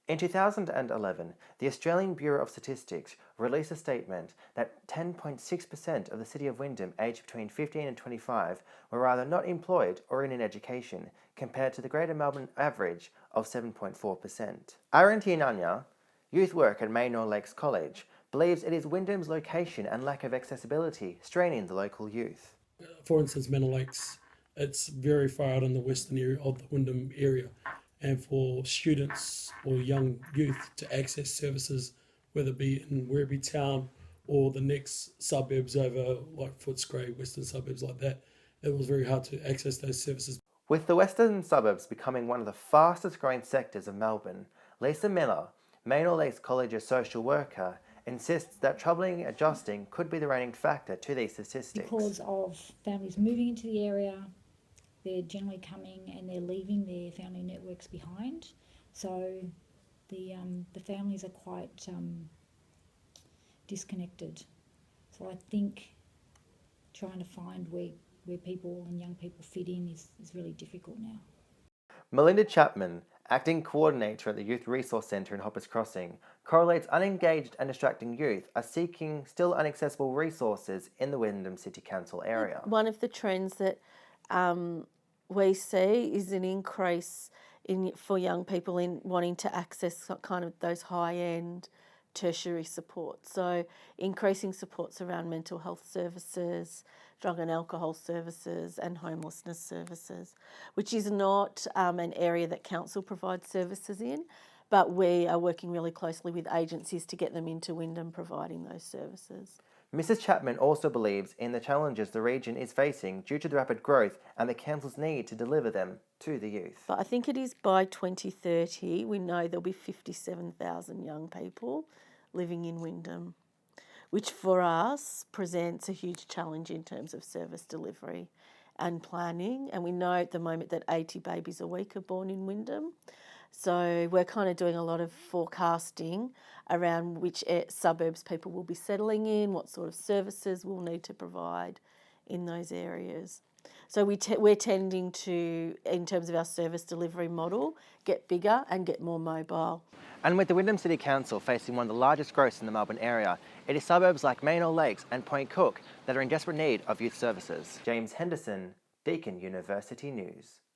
In 2011, the Australian Bureau of Statistics released a statement that 10.6% of the city of Wyndham aged between 15 and 25 were either not employed or in education, compared to the Greater Melbourne average of 7.4%. Aranti Nanya, youth work at Maynor Lakes College, believes it is Wyndham's location and lack of accessibility straining the local youth. For instance, Manor Lakes, it's very far out in the western area of the Wyndham area. And for students or young youth to access services, whether it be in Werribee town or the next suburbs over, like Footscray, western suburbs like that, it was very hard to access those services. With the western suburbs becoming one of the fastest growing sectors of Melbourne, Lisa Miller, Maynor Lakes College's social worker, insists that troubling adjusting could be the reigning factor to these statistics. Because of families moving into the area, they're generally coming and they're leaving their family networks behind. So the families are quite disconnected. So I think trying to find where people and young people fit in is really difficult now. Melinda Chapman, acting coordinator at the Youth Resource Centre in Hoppers Crossing, correlates unengaged and distracting youth are seeking still inaccessible resources in the Wyndham City Council area. One of the trends that we see is an increase for young people in wanting to access kind of those high-end tertiary supports. So increasing supports around mental health services, drug and alcohol services and homelessness services, which is not an area that council provides services in, but we are working really closely with agencies to get them into Wyndham providing those services. Mrs. Chapman also believes in the challenges the region is facing due to the rapid growth and the council's need to deliver them to the youth. But I think it is by 2030, we know there'll be 57,000 young people living in Wyndham, which for us presents a huge challenge in terms of service delivery and planning. And we know at the moment that 80 babies a week are born in Wyndham. So we're kind of doing a lot of forecasting around which suburbs people will be settling in, what sort of services we'll need to provide in those areas. So we're tending to, in terms of our service delivery model, get bigger and get more mobile. And with the Wyndham City Council facing one of the largest growths in the Melbourne area, it is suburbs like Maynor Lakes and Point Cook that are in desperate need of youth services. James Henderson, Deakin University News.